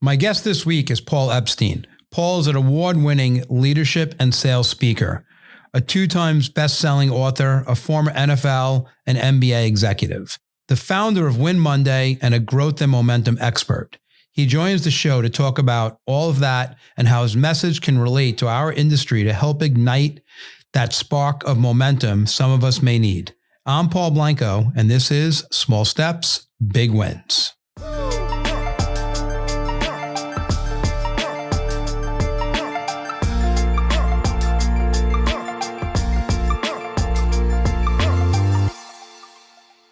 My guest this week is Paul Epstein. Paul is an award-winning leadership and sales speaker, a 2 times best-selling author, a former NFL and NBA executive, the founder of Win Monday, and a growth and momentum expert. He joins the show to talk about all of that and how his message can relate to our industry to help ignite that spark of momentum some of us may need. I'm Paul Blanco, and this is Small Steps, Big Wins.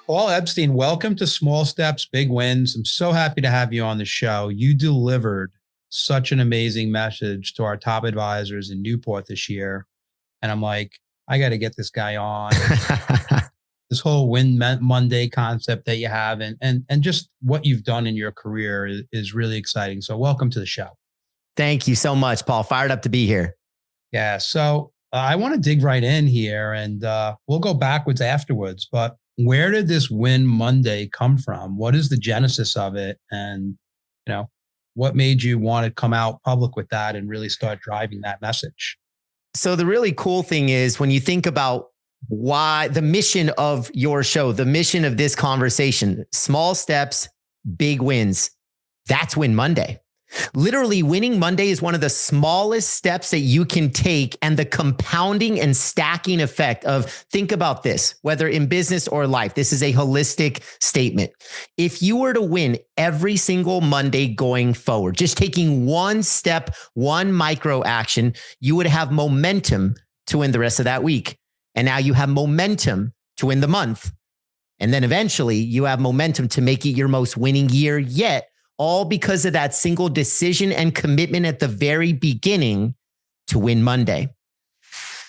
Paul Epstein, welcome to Small Steps, Big Wins. I'm so happy to have you on the show. You delivered such an amazing message to our top advisors in Newport this year. And I'm like, I got to get this guy on. This whole Win Monday concept that you have and just what you've done in your career is really exciting. So welcome to the show. Thank you so much, Paul. Fired up to be here. Yeah. So I want to dig right in here and we'll go backwards afterwards. But where did this Win Monday come from? What is the genesis of it? And, what made you want to come out public with that and really start driving that message? So the really cool thing is when you think about why the mission of your show, the mission of this conversation, small steps, big wins. That's Win Monday. Literally, winning Monday is one of the smallest steps that you can take, and the compounding and stacking effect of, think about this, whether in business or life, this is a holistic statement. If you were to win every single Monday going forward, just taking one step, one micro action, you would have momentum to win the rest of that week. And now you have momentum to win the month. And then eventually you have momentum to make it your most winning year yet. All because of that single decision and commitment at the very beginning to Win Monday.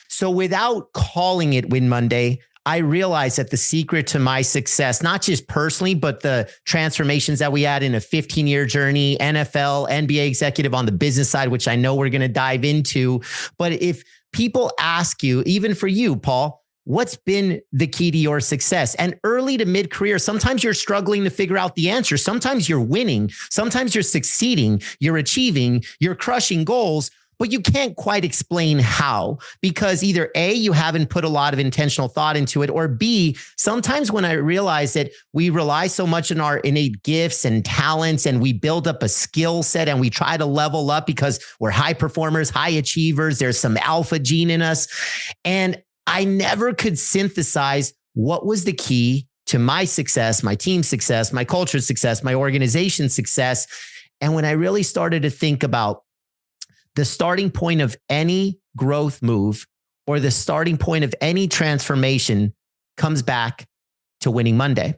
So without calling it Win Monday, I realized that the secret to my success, not just personally, but the transformations that we had in a 15-year journey, NFL, NBA executive on the business side, which I know we're going to dive into. But if people ask you, even for you, Paul, what's been the key to your success? And early to mid-career, sometimes you're struggling to figure out the answer. Sometimes you're winning. Sometimes you're succeeding. You're achieving. You're crushing goals, but you can't quite explain how, because either A, you haven't put a lot of intentional thought into it, or B, sometimes when I realize that we rely so much on our innate gifts and talents and we build up a skill set and we try to level up because we're high performers, high achievers, there's some alpha gene in us. And I never could synthesize what was the key to my success, my team's success, my culture's success, my organization's success. And when I really started to think about the starting point of any growth move or the starting point of any transformation comes back to Winning Monday.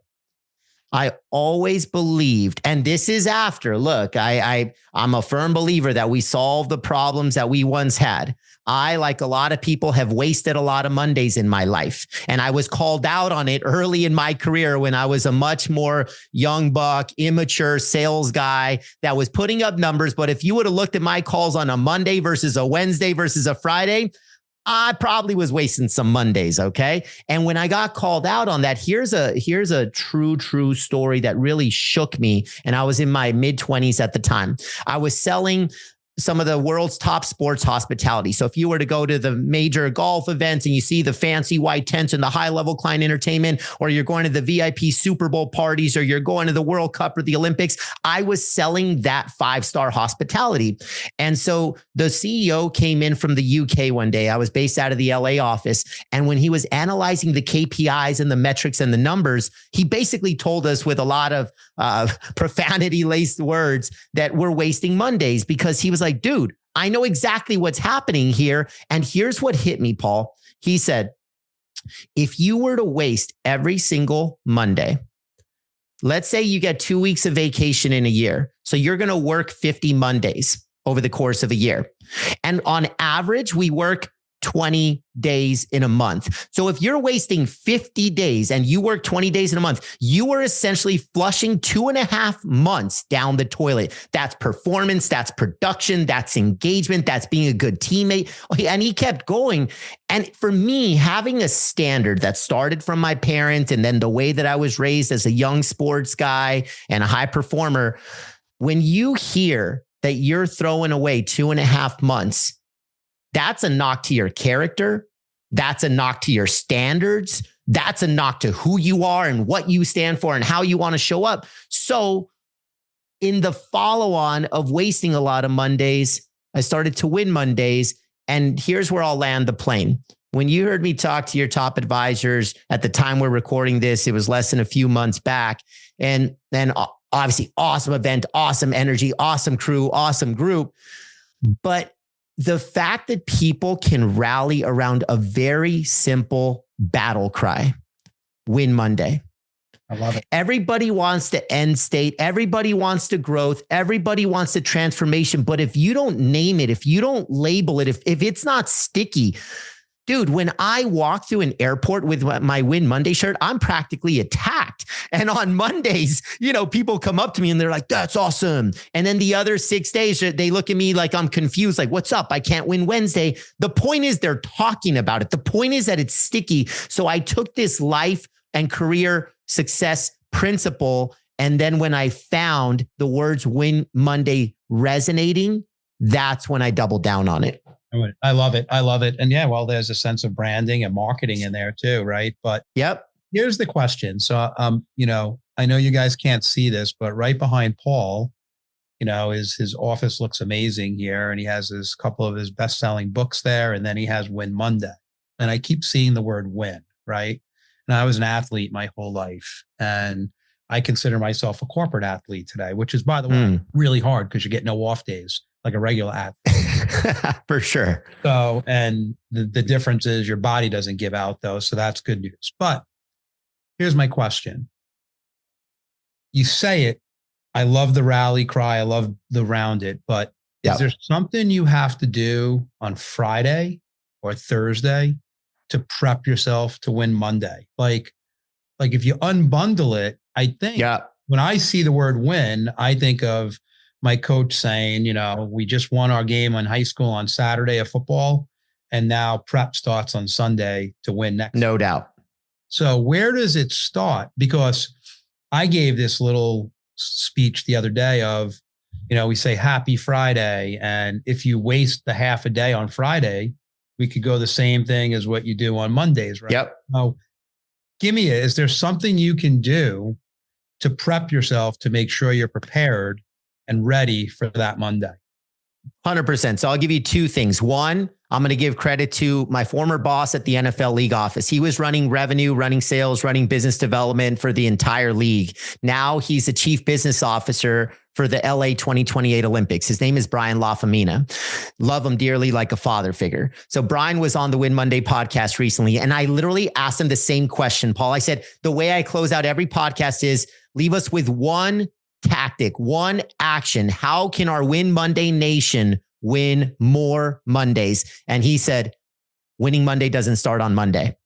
I always believed, and this is after, look, I'm a firm believer that we solve the problems that we once had. I, like a lot of people, have wasted a lot of Mondays in my life. And I was called out on it early in my career when I was a much more young buck, immature sales guy that was putting up numbers. But if you would have looked at my calls on a Monday versus a Wednesday versus a Friday, I probably was wasting some Mondays. Okay. And when I got called out on that, here's a true story that really shook me. And I was in my mid-20s at the time. I was selling some of the world's top sports hospitality. So if you were to go to the major golf events and you see the fancy white tents and the high level client entertainment, or you're going to the VIP Super Bowl parties, or you're going to the World Cup or the Olympics, I was selling that 5-star hospitality. And so the CEO came in from the UK one day. I was based out of the LA office. And when he was analyzing the KPIs and the metrics and the numbers, he basically told us with a lot of profanity laced words that we're wasting Mondays, because he was like, dude, I know exactly what's happening here. And here's what hit me, Paul. He said, if you were to waste every single Monday, let's say you get 2 weeks of vacation in a year. So you're going to work 50 Mondays over the course of a year. And on average, we work 20 days in a month. So if you're wasting 50 days and you work 20 days in a month, you are essentially flushing 2.5 months down the toilet. That's performance, that's production, that's engagement, that's being a good teammate. And he kept going. And for me, having a standard that started from my parents and then the way that I was raised as a young sports guy and a high performer, when you hear that you're throwing away 2.5 months, that's a knock to your character. That's a knock to your standards. That's a knock to who you are and what you stand for and how you want to show up. So in the follow-on of wasting a lot of Mondays, I started to win Mondays. And here's where I'll land the plane. When you heard me talk to your top advisors at the time we're recording this, it was less than a few months back. And then obviously awesome event, awesome energy, awesome crew, awesome group. But the fact that people can rally around a very simple battle cry, win Monday. I love it. Everybody wants the end state. Everybody wants the growth. Everybody wants the transformation. But if you don't name it, if you don't label it, if it's not sticky, dude, when I walk through an airport with my Win Monday shirt, I'm practically attacked. And on Mondays, people come up to me and they're like, that's awesome. And then the other 6 days, they look at me like I'm confused. Like, what's up? I can't win Wednesday. The point is they're talking about it. The point is that it's sticky. So I took this life and career success principle. And then when I found the words Win Monday resonating, that's when I doubled down on it. I love it. I love it. And yeah, well, there's a sense of branding and marketing in there too, right? But yep. Here's the question. So, I know you guys can't see this, but right behind Paul, his office looks amazing here. And he has his couple of his best-selling books there. And then he has Win Monday. And I keep seeing the word win, right? And I was an athlete my whole life. And I consider myself a corporate athlete today, which is, by the way, really hard because you get no off days like a regular athlete. For sure. So, and the difference is your body doesn't give out though. So that's good news. But here's my question. You say it, I love the rally cry. I love the round it, but is there something you have to do on Friday or Thursday to prep yourself to win Monday? Like if you unbundle it, I think when I see the word win, I think of my coach saying, we just won our game in high school on Saturday of football, and now prep starts on Sunday to win next. No doubt. So where does it start? Because I gave this little speech the other day of, we say happy Friday. And if you waste the half a day on Friday, we could go the same thing as what you do on Mondays, right? Yep. So is there something you can do to prep yourself to make sure you're prepared and ready for that Monday? 100%. So I'll give you two things. One, I'm going to give credit to my former boss at the NFL league office. He was running revenue, running sales, running business development for the entire league. Now he's the chief business officer for the LA 2028 Olympics. His name is Brian LaFamina. Love him dearly, like a father figure. So Brian was on the Win Monday podcast recently, and I literally asked him the same question, Paul. I said, the way I close out every podcast is leave us with one tactic, one action. How can our Win Monday nation win more Mondays? And he said, winning Monday doesn't start on Monday.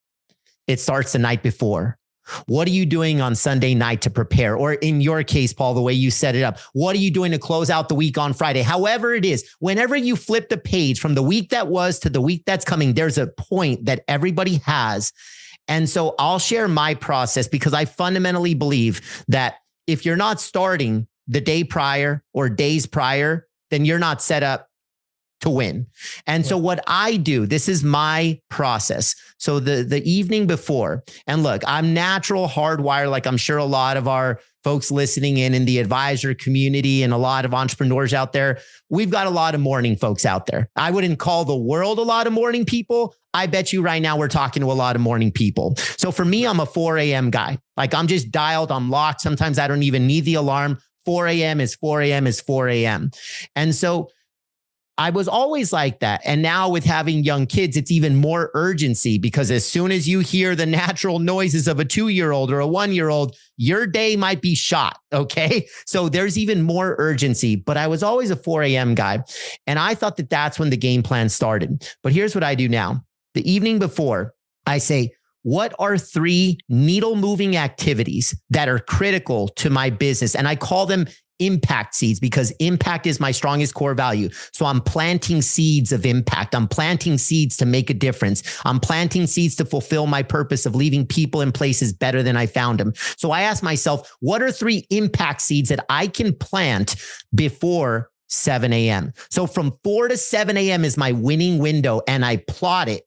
It starts the night before. What are you doing on Sunday night to prepare? Or in your case, Paul, the way you set it up, what are you doing to close out the week on Friday? However it is, whenever you flip the page from the week that was to the week that's coming, there's a point that everybody has. And so I'll share my process because I fundamentally believe that if you're not starting the day prior or days prior, then you're not set up to win. And so what I do, this is my process. So the evening before, and look, I'm natural hardwired, like I'm sure a lot of our folks listening in the advisor community and a lot of entrepreneurs out there, we've got a lot of morning folks out there. I wouldn't call the world a lot of morning people. I bet you right now we're talking to a lot of morning people. So for me, I'm a 4 a.m. guy. Like I'm just dialed, I'm locked. Sometimes I don't even need the alarm. 4 a.m. is 4 a.m. is 4 a.m. And so I was always like that. And now with having young kids, it's even more urgency because as soon as you hear the natural noises of a 2-year-old or a 1-year-old, your day might be shot. Okay. So there's even more urgency, but I was always a 4 a.m. guy. And I thought that that's when the game plan started. But here's what I do now. The evening before, I say, what are 3 needle moving activities that are critical to my business? And I call them impact seeds because impact is my strongest core value. So I'm planting seeds of impact. I'm planting seeds to make a difference. I'm planting seeds to fulfill my purpose of leaving people and places better than I found them. So I ask myself, what are 3 impact seeds that I can plant before 7 a.m.? So from 4 to 7 a.m. is my winning window, and I plot it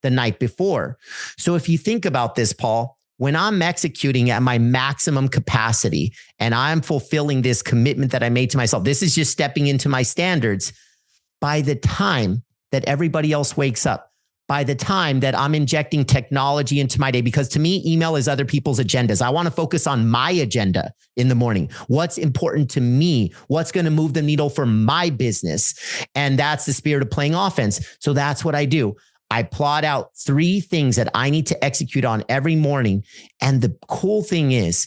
the night before. So if you think about this, Paul, when I'm executing at my maximum capacity and I'm fulfilling this commitment that I made to myself, this is just stepping into my standards. By the time that everybody else wakes up, by the time that I'm injecting technology into my day, because to me, email is other people's agendas. I want to focus on my agenda in the morning. What's important to me? What's going to move the needle for my business? And that's the spirit of playing offense. So that's what I do. I plot out 3 things that I need to execute on every morning. And the cool thing is,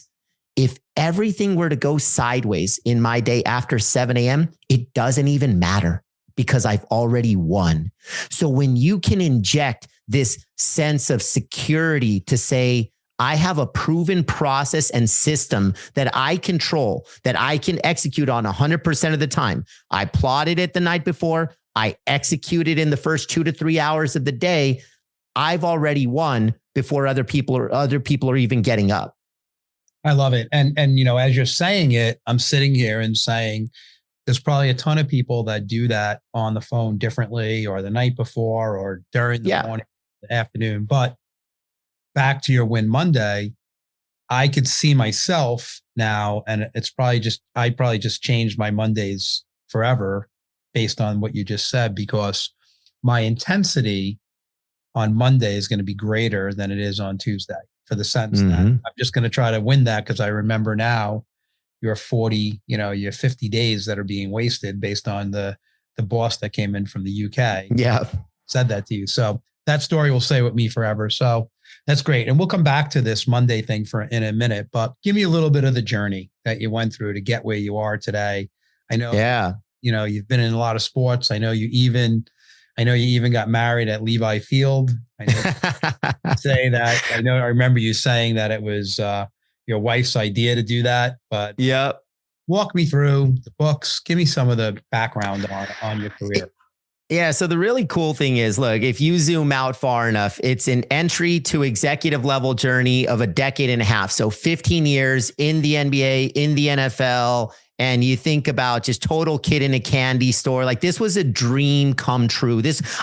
if everything were to go sideways in my day after 7 a.m., it doesn't even matter because I've already won. So when you can inject this sense of security to say, I have a proven process and system that I control, that I can execute on 100% of the time. I plotted it the night before. I executed in the first 2 to 3 hours of the day. I've already won before other people are even getting up. I love it. And as you're saying it, I'm sitting here and saying, there's probably a ton of people that do that on the phone differently, or the night before, or during the morning, the afternoon. But back to your Win Monday, I could see myself now, and I probably just changed my Mondays forever based on what you just said, because my intensity on Monday is going to be greater than it is on Tuesday, for the sense that I'm just going to try to win that, because I remember now your 50 days that are being wasted based on the boss that came in from the UK. Yeah. Said that to you. So that story will stay with me forever. So that's great. And we'll come back to this Monday thing in a minute, but give me a little bit of the journey that you went through to get where you are today. I know, you've been in a lot of sports. I know you even got married at Levi Field. I remember you saying that it was your wife's idea to do that, but walk me through the books. Give me some of the background on your career. Yeah. So the really cool thing is, look, if you zoom out far enough, it's an entry to executive level journey of a decade and a half. So 15 years in the NBA, in the NFL. And you think about just total kid in a candy store. Like, this was a dream come true.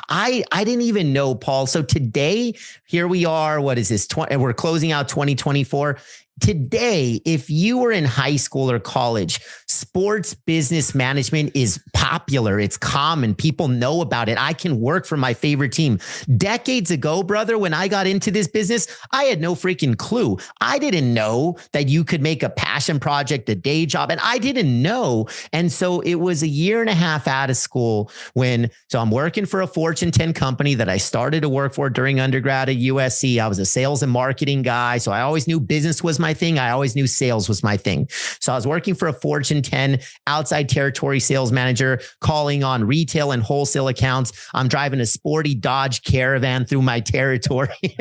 I didn't even know, Paul. So today, here we are. What is this? We're closing out 2024. Today, if you were in high school or college, sports business management is popular. It's common. People know about it. I can work for my favorite team. Decades ago, brother, when I got into this business, I had no freaking clue. I didn't know that you could make a passion project a day job, and I didn't know. And so it was a year and a half out of school so I'm working for a Fortune 10 company that I started to work for during undergrad at USC. I was a sales and marketing guy. So I always knew business was my thing. I always knew sales was my thing. So I was working for a Fortune 10 outside territory sales manager, calling on retail and wholesale accounts. I'm driving a sporty Dodge Caravan through my territory.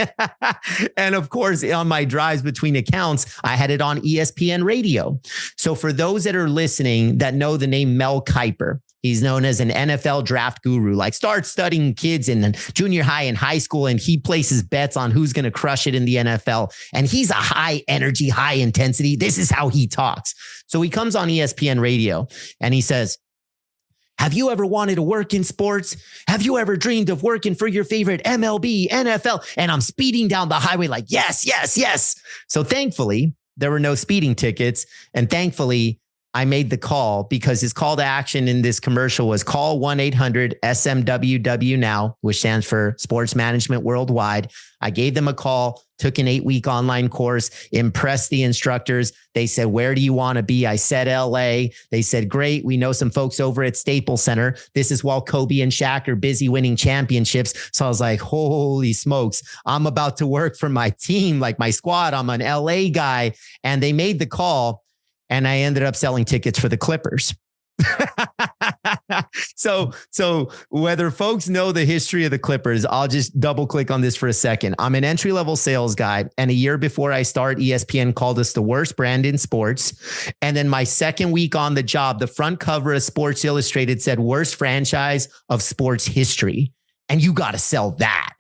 And of course, on my drives between accounts, I had it on ESPN radio. So for those that are listening that know the name Mel Kiper, he's known as an NFL draft guru. Like, start studying kids in junior high and high school, and he places bets on who's going to crush it in the NFL. And he's a high energy, high intensity. This is how he talks. So he comes on ESPN radio and he says, have you ever wanted to work in sports? Have you ever dreamed of working for your favorite MLB, NFL? And I'm speeding down the highway like, yes, yes, yes. So thankfully, there were no speeding tickets. And thankfully, I made the call, because his call to action in this commercial was call 1-800-SMWW now, which stands for Sports Management Worldwide. I gave them a call, took an 8-week online course, impressed the instructors. They said, where do you want to be? I said, LA. They said, great. We know some folks over at Staples Center. This is while Kobe and Shaq are busy winning championships. So I was like, holy smokes, I'm about to work for my team, like my squad. I'm an LA guy. And they made the call. And I ended up selling tickets for the Clippers. So whether folks know the history of the Clippers, I'll just double click on this for a second. I'm an entry level sales guy. And a year before I start, ESPN called us the worst brand in sports. And then my second week on the job, the front cover of Sports Illustrated said worst franchise of sports history. And you got to sell that.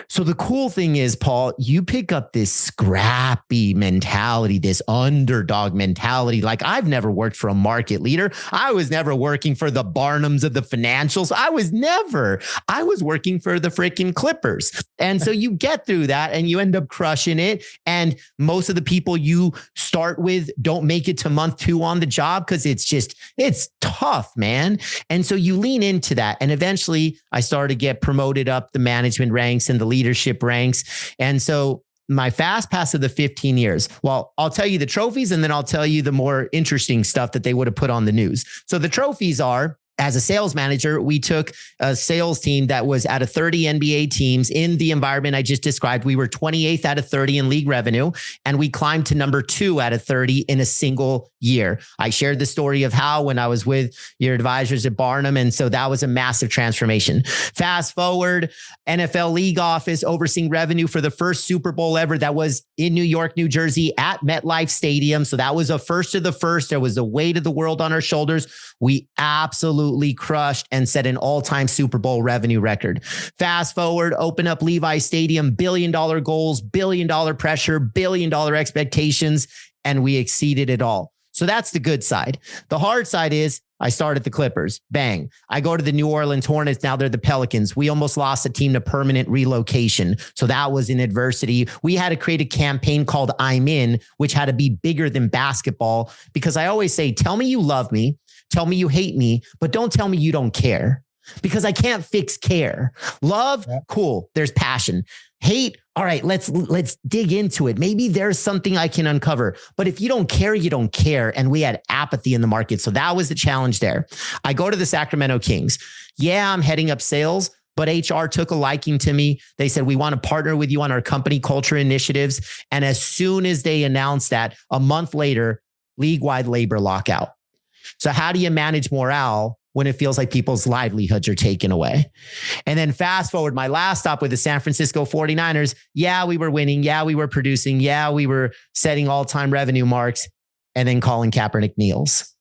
So the cool thing is, Paul, you pick up this scrappy mentality, this underdog mentality. Like, I've never worked for a market leader. I was never working for the Barnums of the financials. I was working for the freaking Clippers. And so you get through that and you end up crushing it. And most of the people you start with don't make it to month 2 on the job because it's tough, man. And so you lean into that. And eventually I started to get promoted up the management ranks and the leadership ranks. And so my fast pass of the 15 years, well, I'll tell you the trophies and then I'll tell you the more interesting stuff that they would have put on the news. So the trophies are, as a sales manager, we took a sales team that was out of 30 NBA teams in the environment I just described. We were 28th out of 30 in league revenue, and we climbed to number 2 out of 30 in a single year. I shared the story of how when I was with your advisors at Barnum, and so that was a massive transformation. Fast forward, NFL league office overseeing revenue for the first Super Bowl ever. That was in New York, New Jersey at MetLife Stadium. So that was a first of the first. There was the weight of the world on our shoulders. We absolutely crushed and set an all-time Super Bowl revenue record. Fast forward, open up Levi Stadium, $1 billion goals, $1 billion pressure, $1 billion expectations, and we exceeded it all. So that's the good side. The hard side is I started the Clippers. Bang. I go to the New Orleans Hornets. Now they're the Pelicans. We almost lost a team to permanent relocation. So that was in adversity. We had to create a campaign called I'm In, which had to be bigger than basketball, because I always say, tell me you love me. Tell me you hate me, but don't tell me you don't care, because I can't fix care. Love, cool. There's passion. Hate, all right, let's dig into it. Maybe there's something I can uncover. But if you don't care, you don't care. And we had apathy in the market. So that was the challenge there. I go to the Sacramento Kings. Yeah, I'm heading up sales, but HR took a liking to me. They said, we want to partner with you on our company culture initiatives. And as soon as they announced that, a month later, league-wide labor lockout. So how do you manage morale when it feels like people's livelihoods are taken away? And then fast forward, my last stop with the San Francisco 49ers. Yeah, we were winning. Yeah, we were producing. Yeah, we were setting all-time revenue marks. And then Colin Kaepernick kneels.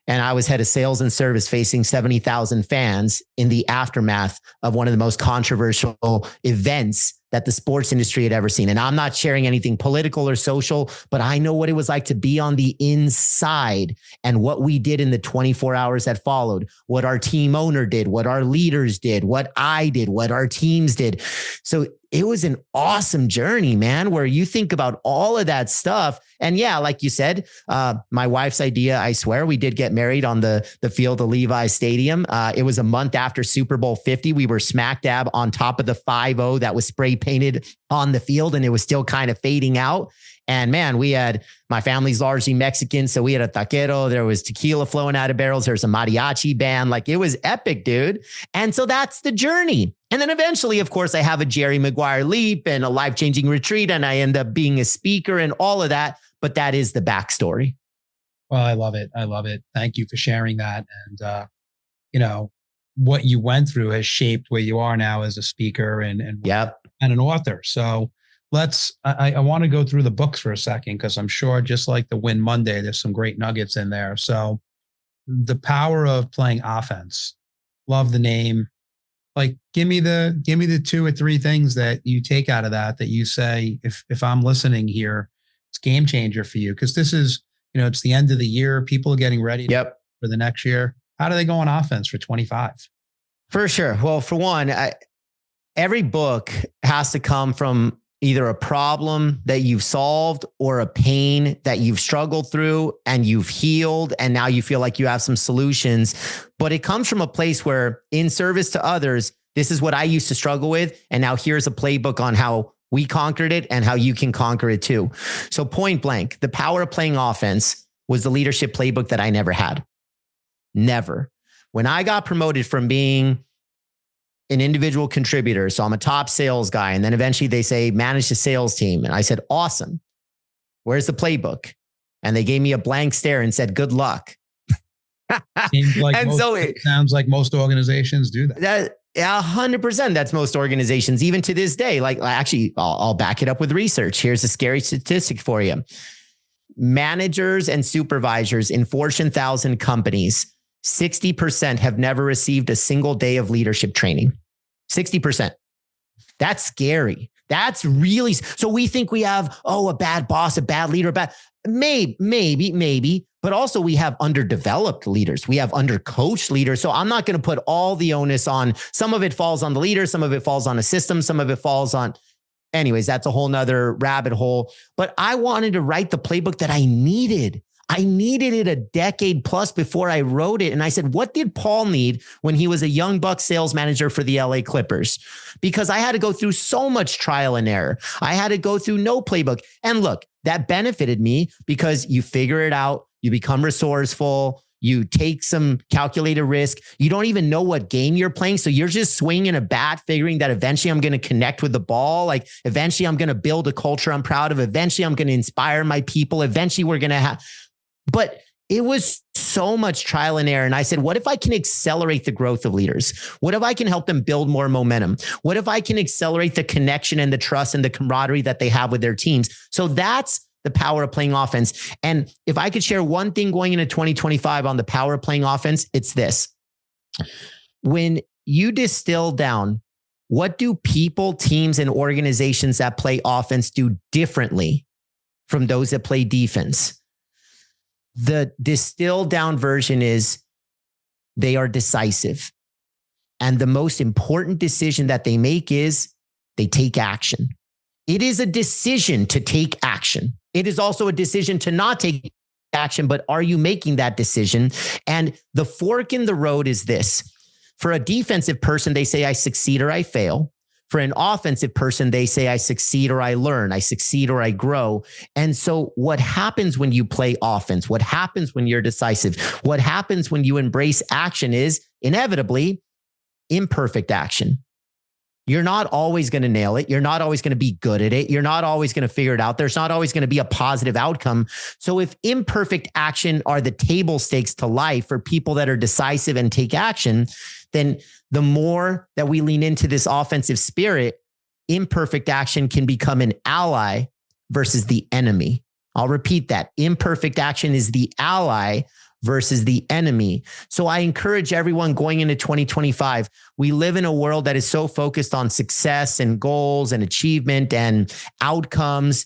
And I was head of sales and service facing 70,000 fans in the aftermath of one of the most controversial events that the sports industry had ever seen. And I'm not sharing anything political or social, but I know what it was like to be on the inside and what we did in the 24 hours that followed, what our team owner did, what our leaders did, what I did, what our teams did. So it was an awesome journey, man, where you think about all of that stuff. And yeah, like you said, my wife's idea, I swear, we did get married on the field of Levi Stadium. It was a month after Super Bowl 50. We were smack dab on top of the 5-0 that was spray painted on the field, and it was still kind of fading out. And man, my family's largely Mexican. So we had a taquero, there was tequila flowing out of barrels. There's a mariachi band. Like, it was epic, dude. And so that's the journey. And then eventually, of course, I have a Jerry Maguire leap and a life-changing retreat, and I end up being a speaker and all of that. But that is the backstory. Well, I love it. I love it. Thank you for sharing that. And, what you went through has shaped where you are now as a speaker and an author. So I want to go through the books for a second, because I'm sure, just like the Win Monday, there's some great nuggets in there. So The Power of Playing Offense. Love the name. Like, give me the 2 or 3 things that you take out of that you say, if I'm listening here, it's game changer for you. Because this is, it's the end of the year. People are getting ready for the next year. How do they go on offense for 25? For sure. Well, for one, every book has to come from either a problem that you've solved or a pain that you've struggled through and you've healed, and now you feel like you have some solutions. But it comes from a place where, in service to others, this is what I used to struggle with, and now here's a playbook on how we conquered it and how you can conquer it too. So point blank, The Power of Playing Offense was the leadership playbook that I never had. Never. When I got promoted from being an individual contributor, so I'm a top sales guy, and then eventually they say, manage the sales team. And I said, awesome. Where's the playbook? And they gave me a blank stare and said, good luck. Seems like And so it sounds like most organizations do that. 100%. That's most organizations, even to this day. Like, actually, I'll back it up with research. Here's a scary statistic for you. Managers and supervisors in Fortune 1000 companies, 60% have never received a single day of leadership training. 60%. That's scary. That's really, so we think we have, a bad boss, a bad leader, maybe, but also we have underdeveloped leaders. We have undercoached leaders. So I'm not going to put all the onus on, some of it falls on the leader, some of it falls on a system, some of it falls on, anyways, that's a whole nother rabbit hole. But I wanted to write the playbook that I needed. I needed it a decade plus before I wrote it. And I said, what did Paul need when he was a young buck sales manager for the LA Clippers? Because I had to go through so much trial and error. I had to go through no playbook. And look, that benefited me because you figure it out, you become resourceful, you take some calculated risk. You don't even know what game you're playing. So you're just swinging a bat, figuring that eventually I'm going to connect with the ball. Like eventually I'm going to build a culture I'm proud of. Eventually I'm going to inspire my people. Eventually we're going to have, but it was so much trial and error. And I said, what if I can accelerate the growth of leaders? What if I can help them build more momentum? What if I can accelerate the connection and the trust and the camaraderie that they have with their teams? So that's the power of playing offense. And if I could share one thing going into 2025 on the power of playing offense, it's this. When you distill down, what do people, teams, and organizations that play offense do differently from those that play defense? The distilled down version is they are decisive. And the most important decision that they make is they take action. It is a decision to take action. It is also a decision to not take action, but are you making that decision? And the fork in the road is this. For a defensive person, they say, I succeed or I fail. For an offensive person, they say, I succeed or I learn, I succeed or I grow. And so what happens when you play offense? What happens when you're decisive? What happens when you embrace action is inevitably imperfect action. You're not always going to nail it. You're not always going to be good at it. You're not always going to figure it out. There's not always going to be a positive outcome. So if imperfect action are the table stakes to life for people that are decisive and take action, then the more that we lean into this offensive spirit, imperfect action can become an ally versus the enemy. I'll repeat that. Imperfect action is the ally versus the enemy. So I encourage everyone going into 2025, we live in a world that is so focused on success and goals and achievement and outcomes.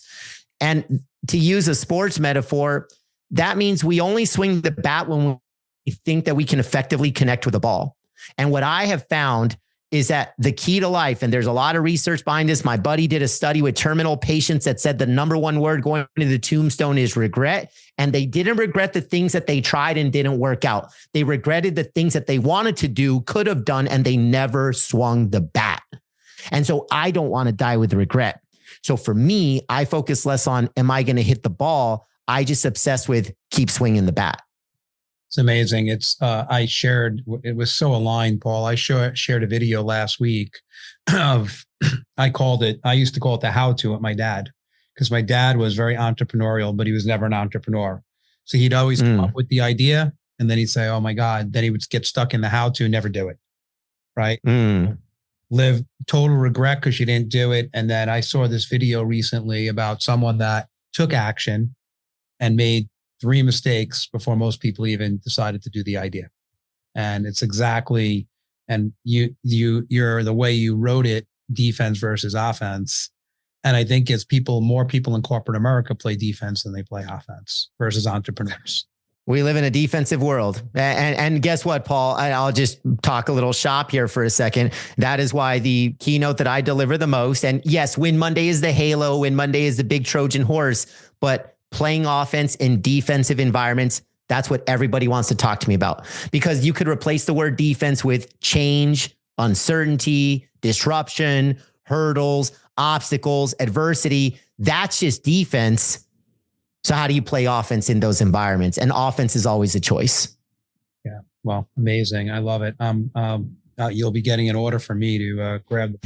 And to use a sports metaphor, that means we only swing the bat when we think that we can effectively connect with the ball. And what I have found is that the key to life, and there's a lot of research behind this. My buddy did a study with terminal patients that said the number one word going to the tombstone is regret. And they didn't regret the things that they tried and didn't work out. They regretted the things that they wanted to do, could have done, and they never swung the bat. And so I don't want to die with regret. So for me, I focus less on, am I going to hit the ball? I just obsess with keep swinging the bat. It's amazing. It was so aligned, Paul. I shared a video last week of, I used to call it the how-to with my dad, because my dad was very entrepreneurial, but he was never an entrepreneur. So he'd always come up with the idea and then he'd say, oh my God, then he would get stuck in the how-to, never do it. Right. Live total regret because you didn't do it. And then I saw this video recently about someone that took action and made 3 mistakes before most people even decided to do the idea. And it's exactly, and you're the way you wrote it, defense versus offense. And I think it's more people in corporate America play defense than they play offense versus entrepreneurs. We live in a defensive world. And guess what, Paul? I'll just talk a little shop here for a second. That is why the keynote that I deliver the most, and yes, Win Monday is the halo, Win Monday is the big Trojan horse, but playing offense in defensive environments, that's what everybody wants to talk to me about. Because you could replace the word defense with change, uncertainty, disruption, hurdles, obstacles, adversity. That's just defense. So how do you play offense in those environments? And offense is always a choice. Yeah. Well, amazing. I love it. You'll be getting an order from me to grab.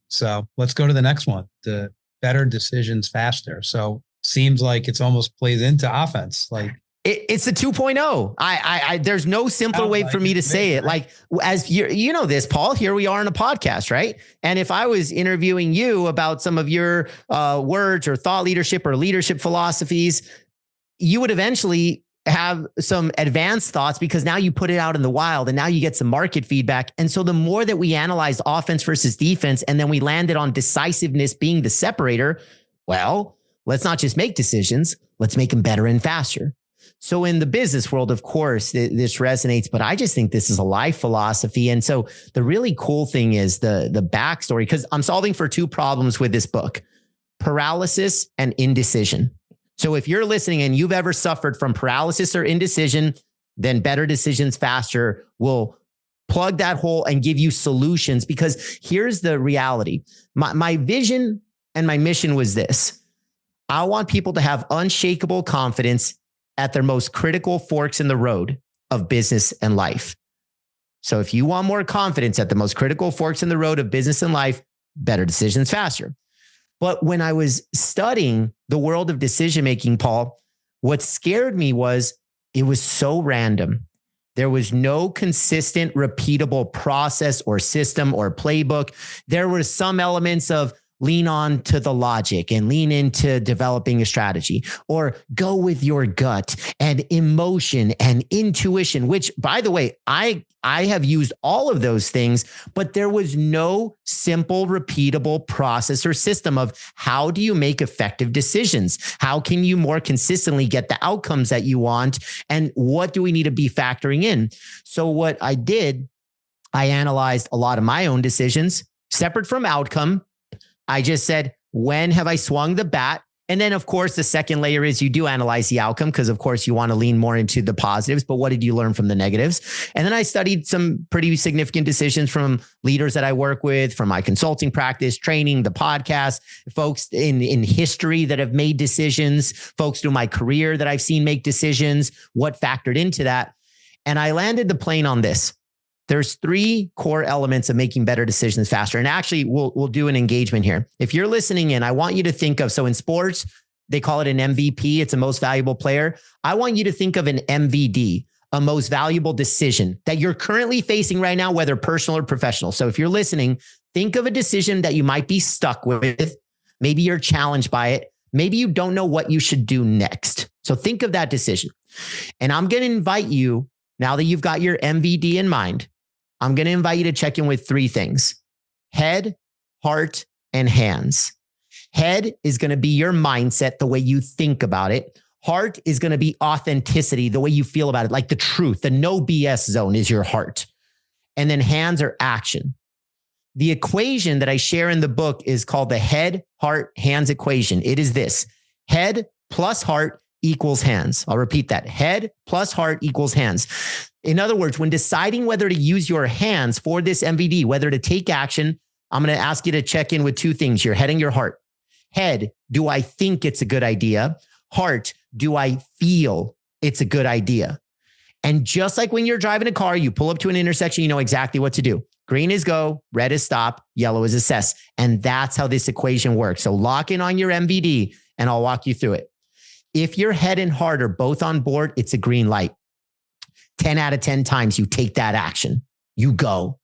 So let's go to the next one. The better decisions faster. So seems like it's almost plays into offense. Like It's the 2.0. There's no simpler way for me to say it. Like, as you know this, Paul, here we are on a podcast, right? And if I was interviewing you about some of your words or thought leadership or leadership philosophies, you would eventually have some advanced thoughts because now you put it out in the wild and now you get some market feedback. And so the more that we analyze offense versus defense, and then we landed on decisiveness being the separator, well, let's not just make decisions, let's make them better and faster. So in the business world, of course, this resonates, but I just think this is a life philosophy. And so the really cool thing is the backstory, because I'm solving for two problems with this book: paralysis and indecision. So if you're listening and you've ever suffered from paralysis or indecision, then Better Decisions Faster will plug that hole and give you solutions. Because here's the reality. My vision and my mission was this: I want people to have unshakable confidence at their most critical forks in the road of business and life. So if you want more confidence at the most critical forks in the road of business and life, Better Decisions Faster. But when I was studying the world of decision-making, Paul, what scared me was it was so random. There was no consistent, repeatable process or system or playbook. There were some elements of lean on to the logic and lean into developing a strategy, or go with your gut and emotion and intuition, which, by the way, I have used all of those things, but there was no simple, repeatable process or system of how do you make effective decisions? How can you more consistently get the outcomes that you want? And what do we need to be factoring in? So what I did, I analyzed a lot of my own decisions separate from outcome. I just said, when have I swung the bat? And then, of course, the second layer is you do analyze the outcome because, of course, you want to lean more into the positives. But what did you learn from the negatives? And then I studied some pretty significant decisions from leaders that I work with, from my consulting practice, training, the podcast, folks in history that have made decisions, folks through my career that I've seen make decisions, what factored into that. And I landed the plane on this. There's three core elements of making better decisions faster. And actually, we'll do an engagement here. If you're listening in, I want you to think of, so in sports, they call it an MVP. It's a most valuable player. I want you to think of an MVD, a most valuable decision that you're currently facing right now, whether personal or professional. So if you're listening, think of a decision that you might be stuck with. Maybe you're challenged by it. Maybe you don't know what you should do next. So think of that decision. And I'm going to invite you, now that you've got your MVD in mind, I'm going to invite you to check in with three things: head, heart, and hands. Head is going to be your mindset, the way you think about it. Heart is going to be authenticity, the way you feel about it, like the truth. The no BS zone is your heart. And then hands are action. The equation that I share in the book is called the head, heart, hands equation. It is this: head plus heart equals hands. I'll repeat that. Head plus heart equals hands. In other words, when deciding whether to use your hands for this MVD, whether to take action, I'm going to ask you to check in with two things: your head and your heart. Head, do I think it's a good idea? Heart, do I feel it's a good idea? And just like when you're driving a car, you pull up to an intersection, you know exactly what to do. Green is go, red is stop, yellow is assess. And that's how this equation works. So lock in on your MVD and I'll walk you through it. If your head and heart are both on board, it's a green light. 10 out of 10 times you take that action, you go.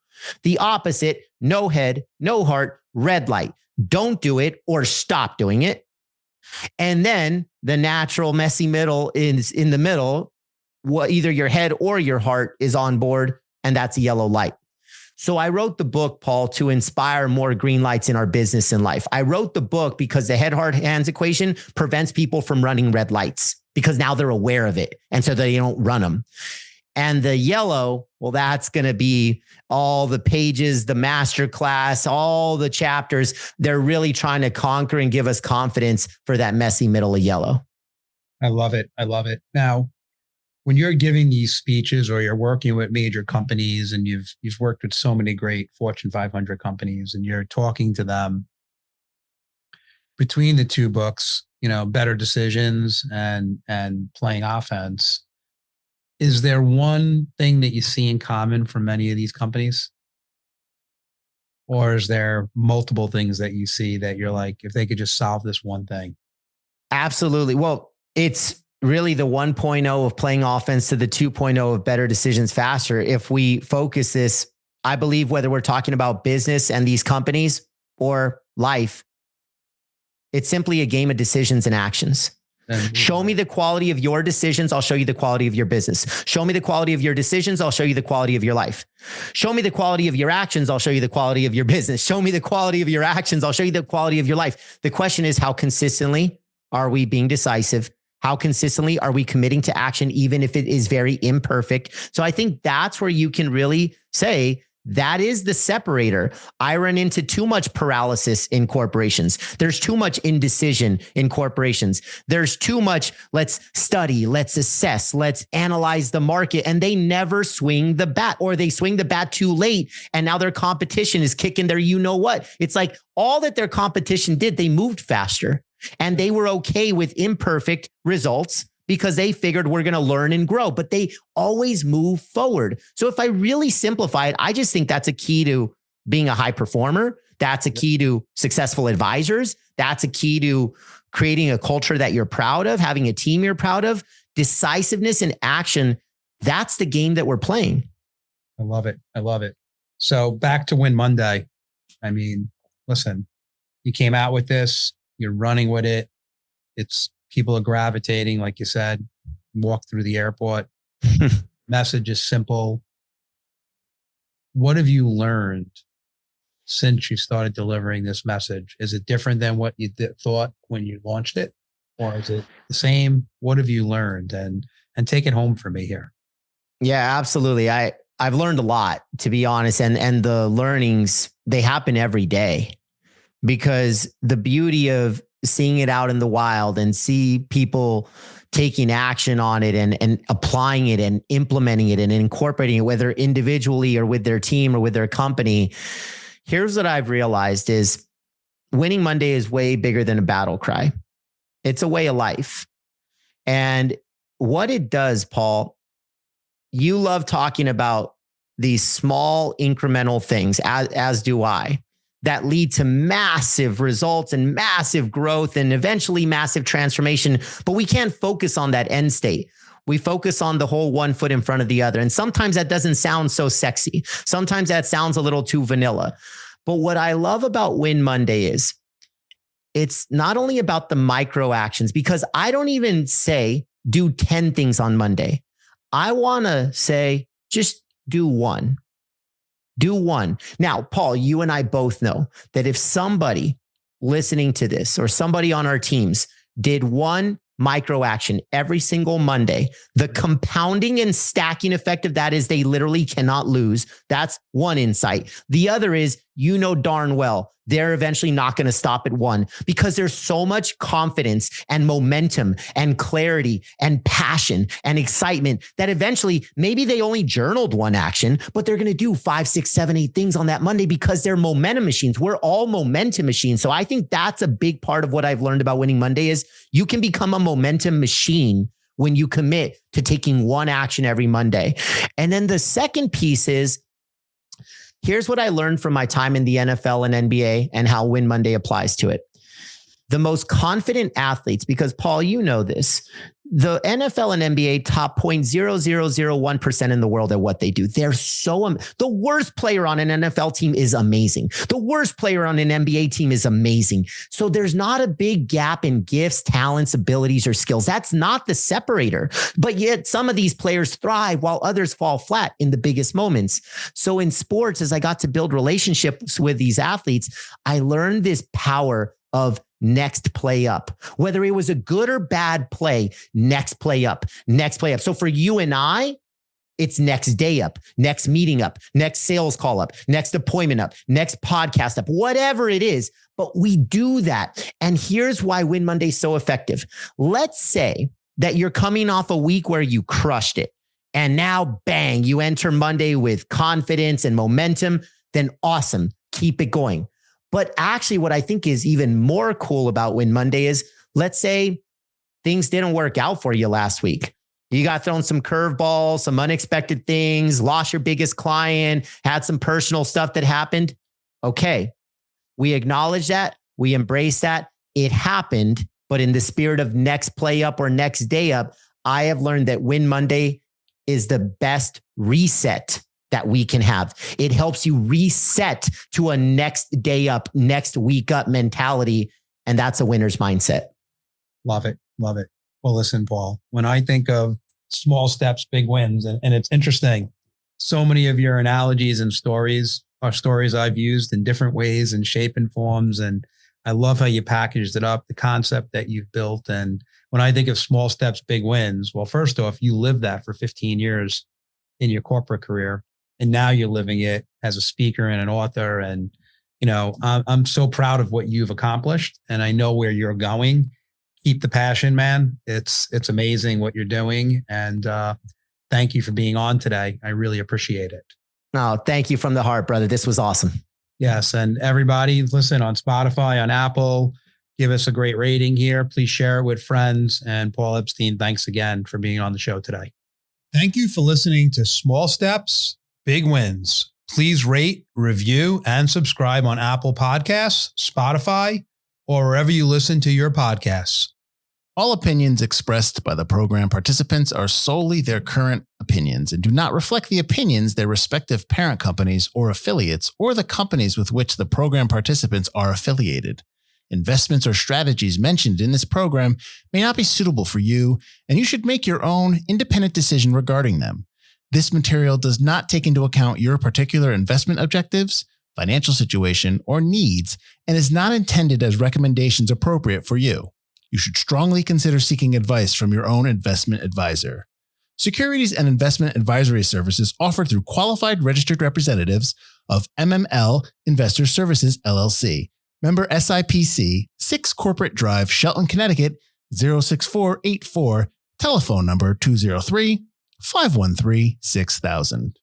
The opposite: no head, no heart, red light. Don't do it or stop doing it. And then the natural messy middle is in the middle. Either your head or your heart is on board, and that's a yellow light. So I wrote the book, Paul, to inspire more green lights in our business and life. I wrote the book because the head, heart, hands equation prevents people from running red lights, because now they're aware of it. And so they don't run them. And the yellow, well, that's going to be all the pages, the masterclass, all the chapters. They're really trying to conquer and give us confidence for that messy middle of yellow. I love it. I love it. Now, when you're giving these speeches or you're working with major companies, and you've worked with so many great Fortune 500 companies, and you're talking to them, between the two books, Better Decisions and Playing Offense, is there one thing that you see in common from many of these companies? Or is there multiple things that you see that you're like, if they could just solve this one thing? Absolutely. Well, it's really the 1.0 of playing offense to the 2.0 of better decisions faster. If we focus this, I believe whether we're talking about business and these companies or life, it's simply a game of decisions and actions. Show me the quality of your decisions. I'll show you the quality of your business. Show me the quality of your decisions. I'll show you the quality of your life. Show me the quality of your actions. I'll show you the quality of your business. Show me the quality of your actions. I'll show you the quality of your life. The question is, how consistently are we being decisive? How consistently are we committing to action, even if it is very imperfect? So I think that's where you can really say, that is the separator. I run into too much paralysis in corporations. There's too much indecision in corporations. There's too much, let's study, let's assess, let's analyze the market. And they never swing the bat, or they swing the bat too late. And now their competition is kicking their, you know what? It's like all that their competition did, they moved faster and they were okay with imperfect results, because they figured we're going to learn and grow, but they always move forward. So if I really simplify it, I just think that's a key to being a high performer. That's a key to successful advisors. That's a key to creating a culture that you're proud of, having a team you're proud of, decisiveness and action. That's the game that we're playing. I love it. I love it. So back to Win Monday. I mean, listen, you came out with this, you're running with it. People are gravitating, like you said, walk through the airport. Message is simple. What have you learned since you started delivering this message? Is it different than what you thought when you launched it? Or is it the same? What have you learned? And take it home for me here. Yeah, absolutely. I've learned a lot, to be honest. And the learnings, they happen every day, because the beauty of seeing it out in the wild and see people taking action on it and applying it and implementing it and incorporating it, whether individually or with their team or with their company. Here's what I've realized is Winning Monday is way bigger than a battle cry. It's a way of life. And what it does, Paul, you love talking about these small incremental things, as do I, that lead to massive results and massive growth and eventually massive transformation. But we can't focus on that end state. We focus on the whole one foot in front of the other. And sometimes that doesn't sound so sexy. Sometimes that sounds a little too vanilla. But what I love about Win Monday is it's not only about the micro actions, because I don't even say do 10 things on Monday. I want to say just do one. Do one. Now, Paul, you and I both know that if somebody listening to this or somebody on our teams did one micro action every single Monday, the compounding and stacking effect of that is they literally cannot lose. That's one insight. The other is, you know darn well, they're eventually not going to stop at one, because there's so much confidence and momentum and clarity and passion and excitement that eventually maybe they only journaled one action, but they're going to do 5, 6, 7, 8 things on that Monday because they're momentum machines. We're all momentum machines. So I think that's a big part of what I've learned about Winning Monday is you can become a momentum machine when you commit to taking one action every Monday. And then the second piece is, here's what I learned from my time in the NFL and NBA and how Win Monday applies to it. The most confident athletes, because Paul, you know this, the NFL and NBA top 0.0001% in the world at what they do. They're so, the worst player on an NFL team is amazing. The worst player on an NBA team is amazing. So there's not a big gap in gifts, talents, abilities, or skills. That's not the separator. But yet some of these players thrive while others fall flat in the biggest moments. So in sports, as I got to build relationships with these athletes, I learned this power of next play up, whether it was a good or bad play, next play up, next play up. So for you and I, it's next day up, next meeting up, next sales call up, next appointment up, next podcast up, whatever it is. But we do that. And here's why Win Monday is so effective. Let's say that you're coming off a week where you crushed it. And now, bang, you enter Monday with confidence and momentum. Then awesome. Keep it going. But actually, what I think is even more cool about Win Monday is, let's say things didn't work out for you last week. You got thrown some curveballs, some unexpected things, lost your biggest client, had some personal stuff that happened. Okay, we acknowledge that. We embrace that. It happened. But in the spirit of next play up or next day up, I have learned that Win Monday is the best reset that we can have. It helps you reset to a next day up, next week up mentality. And that's a winner's mindset. Love it. Love it. Well, listen, Paul, when I think of small steps, big wins, and it's interesting, so many of your analogies and stories are stories I've used in different ways and shape and forms. And I love how you packaged it up, the concept that you've built. And when I think of small steps, big wins, well, first off, you lived that for 15 years in your corporate career. And now you're living it as a speaker and an author. And, you know, I'm so proud of what you've accomplished, and I know where you're going. Keep the passion, man. It's amazing what you're doing. And thank you for being on today. I really appreciate it. Oh, thank you from the heart, brother. This was awesome. Yes. And everybody, listen on Spotify, on Apple, give us a great rating here. Please share it with friends. And Paul Epstein, thanks again for being on the show today. Thank you for listening to Small Steps, Big Wins. Please rate, review, and subscribe on Apple Podcasts, Spotify, or wherever you listen to your podcasts. All opinions expressed by the program participants are solely their current opinions and do not reflect the opinions their respective parent companies or affiliates or the companies with which the program participants are affiliated. Investments or strategies mentioned in this program may not be suitable for you, and you should make your own independent decision regarding them. This material does not take into account your particular investment objectives, financial situation, or needs, and is not intended as recommendations appropriate for you. You should strongly consider seeking advice from your own investment advisor. Securities and investment advisory services offered through qualified registered representatives of MML Investor Services, LLC. Member SIPC, 6 Corporate Drive, Shelton, Connecticut, 06484, telephone number 203-513-6000.